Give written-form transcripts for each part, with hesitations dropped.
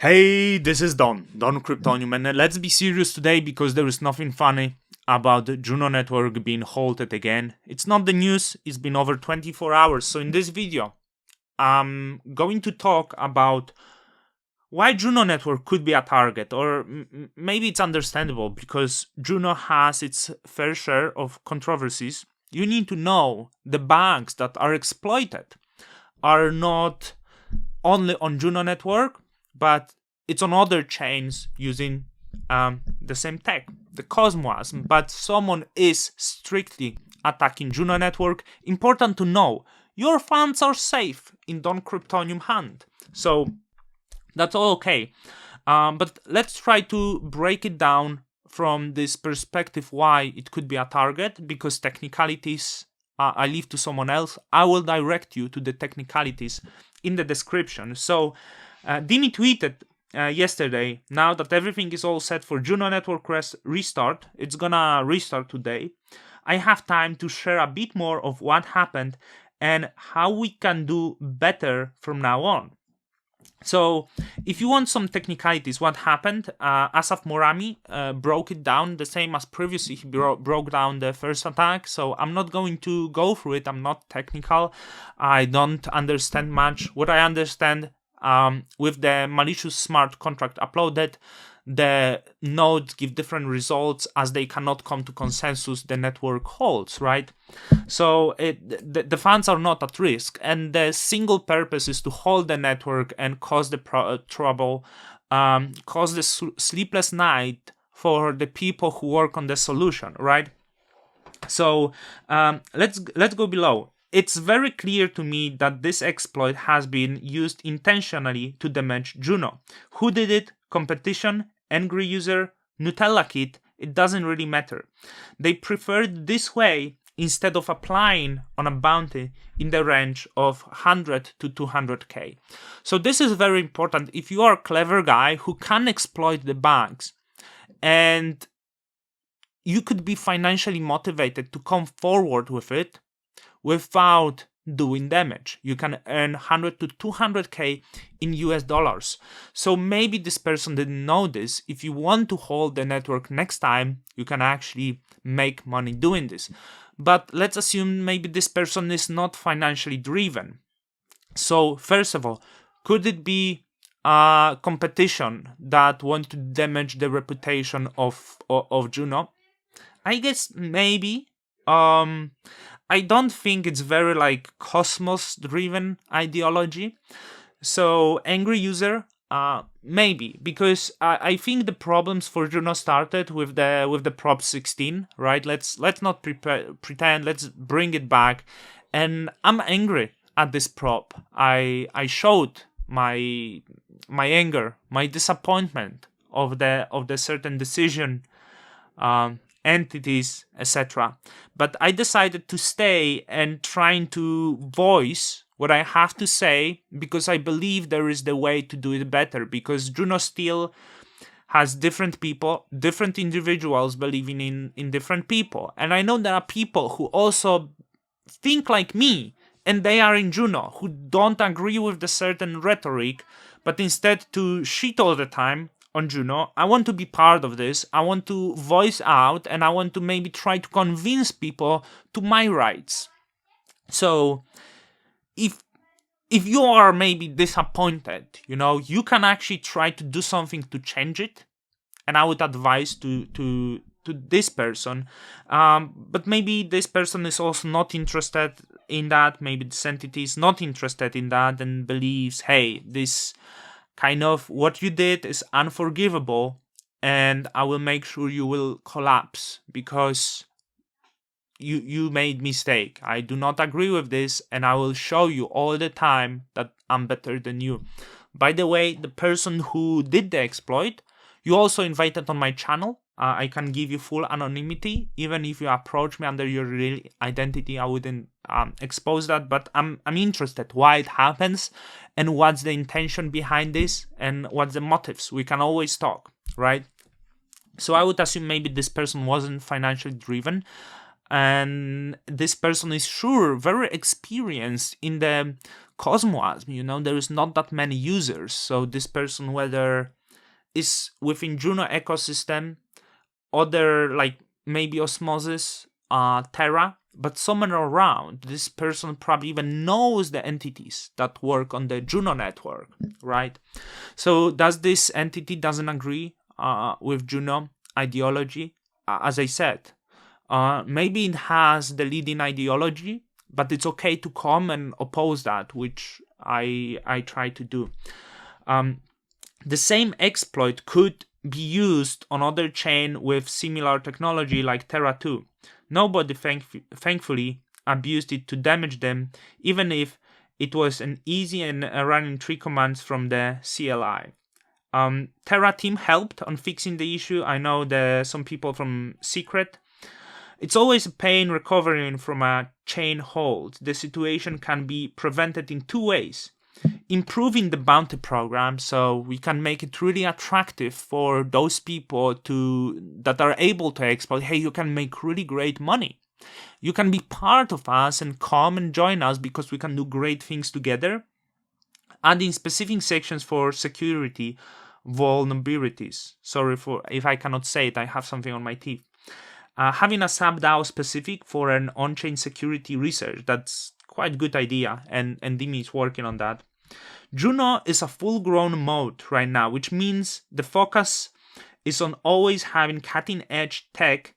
Hey, this is Don Kryptonium, and let's be serious today because there is nothing funny about the Juno network being halted again. It's not the news, it's been over 24 hours, so in this video, I'm going to talk about why Juno network could be a target, or maybe it's understandable because Juno has its fair share of controversies. You need to know the bugs that are exploited are not only on Juno network, but it's on other chains using the same tech, the Cosmos, but someone is strictly attacking Juno network. Important to know, your funds are safe in Don Kryptonium hand. So that's all okay. But let's try to break it down from this perspective why it could be a target, because technicalities I leave to someone else. I will direct you to the technicalities in the description. So Dini tweeted yesterday, now that everything is all set for Juno network restart, it's gonna restart today, I have time to share a bit more of what happened and how we can do better from now on. So, if you want some technicalities, what happened, Asaf Morami broke it down the same as previously. He broke down the first attack, so I'm not going to go through it. I'm not technical. I don't understand much. What I understand, with the malicious smart contract uploaded, the nodes give different results as they cannot come to consensus. The network holds, right? So the funds are not at risk, and the single purpose is to hold the network and cause the trouble, cause the sleepless night for the people who work on the solution, right? So let's go below. It's very clear to me that this exploit has been used intentionally to damage Juno. Who did it? Competition, angry user, Nutella kit, it doesn't really matter. They preferred this way instead of applying on a bounty in the range of 100 to 200k. So this is very important. If you are a clever guy who can exploit the bugs, and you could be financially motivated to come forward with it without doing damage. You can earn 100 to 200k in US dollars. So maybe this person didn't know this. If you want to hold the network next time, you can actually make money doing this. But let's assume maybe this person is not financially driven. So first of all, could it be a competition that want to damage the reputation of Juno? I guess maybe. I don't think it's very like Cosmos driven ideology. So angry user, maybe, because I think the problems for Juno started with the Prop 16, right? Let's not pretend. Let's bring it back. And I'm angry at this prop. I showed my anger, my disappointment of the certain decision. Entities, etc. But I decided to stay and trying to voice what I have to say, because I believe there is the way to do it better, because Juno still has different people, different individuals believing in different people. And I know there are people who also think like me, and they are in Juno, who don't agree with the certain rhetoric, but instead to shit all the time on Juno. I want to be part of this. I want to voice out, and I want to maybe try to convince people to my rights. So if you are maybe disappointed, you can actually try to do something to change it. And I would advise to this person. But maybe this person is also not interested in that. Maybe this entity is not interested in that and believes, hey, this kind of what you did is unforgivable, and I will make sure you will collapse because you made mistake. I do not agree with this, and I will show you all the time that I'm better than you. By the way, the person who did the exploit, you also invited on my channel. I can give you full anonymity. Even if you approach me under your real identity, I wouldn't expose that. But I'm interested why it happens and what's the intention behind this and what's the motives. We can always talk, right? So I would assume maybe this person wasn't financially driven. and this person is sure very experienced in the Cosmos. There is not that many users, so this person, whether is within Juno ecosystem, other like maybe Osmosis, Terra, but somewhere around, this person probably even knows the entities that work on the Juno network, right? So does this entity doesn't agree with Juno ideology? As I said, maybe it has the leading ideology, but it's okay to come and oppose that, which I try to do. The same exploit could be used on other chain with similar technology like Terra 2. Nobody thankfully abused it to damage them, even if it was an easy and running 3 commands from the CLI. Terra team helped on fixing the issue. I know some people from Secret. It's always a pain recovering from a chain hold. The situation can be prevented in 2 ways. Improving the bounty program, so we can make it really attractive for those people that are able to exploit. Hey, you can make really great money. You can be part of us and come and join us because we can do great things together. Adding specific sections for security vulnerabilities. Sorry for if I cannot say it, I have something on my teeth. Having a sub-DAO specific for an on-chain security research, that's quite a good idea, and Dimi is working on that. Juno is a full-grown mode right now, which means the focus is on always having cutting-edge tech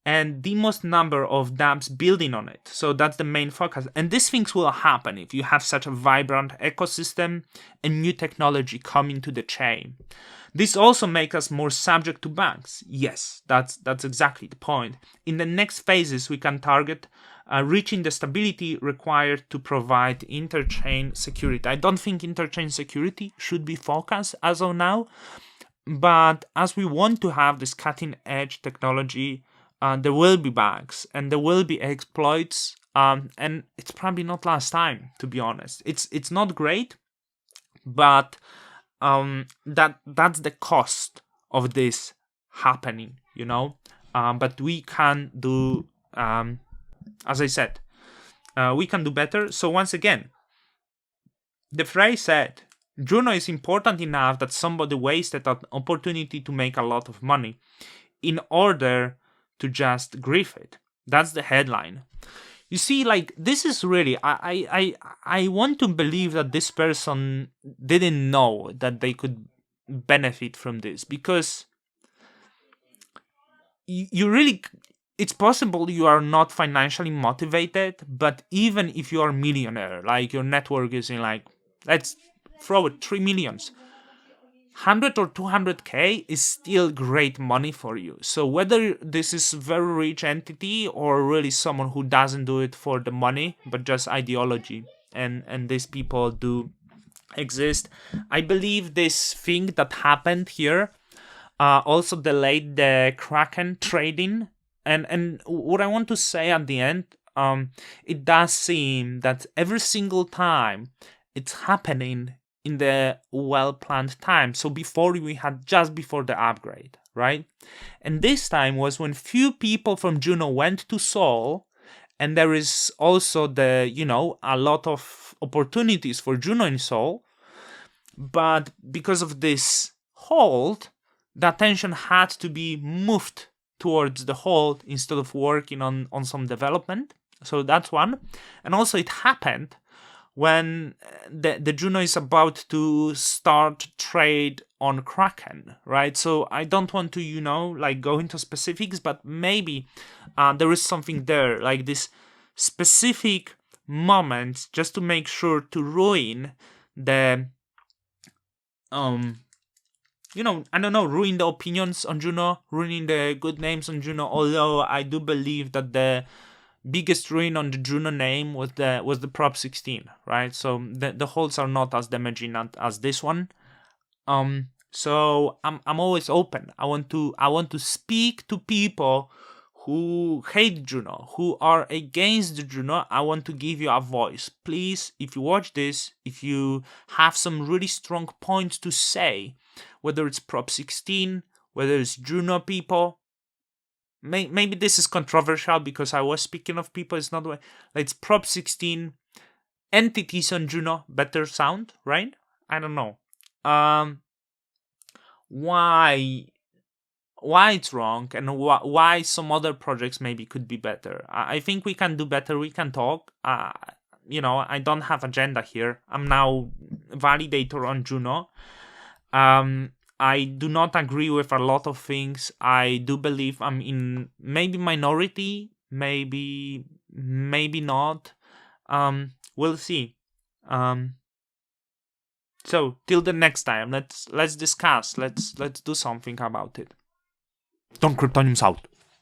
and the most number of dApps building on it. So that's the main focus. And these things will happen if you have such a vibrant ecosystem and new technology coming to the chain. This also makes us more subject to bugs. Yes, that's exactly the point. In the next phases, we can target reaching the stability required to provide interchain security. I don't think interchain security should be focused as of now, but as we want to have this cutting-edge technology, there will be bugs and there will be exploits, and it's probably not last time, to be honest. It's not great, but that's the cost of this happening, but we can do, as I said, we can do better. So once again, the phrase said, Juno is important enough that somebody wasted an opportunity to make a lot of money in order to just grief it. That's the headline. You see, like, this is really, I want to believe that this person didn't know that they could benefit from this, because you really, it's possible you are not financially motivated, but even if you are a millionaire, like your network is in, like, let's throw it 3 millions, 100 or 200k is still great money for you. So whether this is very rich entity or really someone who doesn't do it for the money but just ideology, and these people do exist, I believe this thing that happened here also delayed the Kraken trading. And what I want to say at the end, it does seem that every single time it's happening in the well-planned time. So just before the upgrade, right? And this time was when few people from Juno went to Sol, and there is also a lot of opportunities for Juno in Sol. But because of this hold, the attention had to be moved towards the hold instead of working on some development. So that's one. And also it happened when the Juno is about to start trade on Kraken, right? So I don't want to, go into specifics, but maybe there is something there, like this specific moment, just to make sure to ruin the, ruin the opinions on Juno, ruining the good names on Juno, although I do believe that the biggest ruin on the Juno name was the Prop 16, right? So the holds are not as damaging as this one. So I'm always open. I want to speak to people who hate Juno, who are against Juno. I want to give you a voice. Please, if you watch this, if you have some really strong points to say, whether it's Prop 16, whether it's Juno people, maybe this is controversial because I was speaking of people. It's not the way. It's Prop 16 entities on Juno better sound, right? I don't know. Why it's wrong and why some other projects maybe could be better. I think we can do better. We can talk. I don't have agenda here. I'm now validator on Juno. I do not agree with a lot of things. I do believe I'm in maybe minority, maybe not. We'll see. So till the next time, let's discuss. Let's do something about it. Don Kryptonium's out.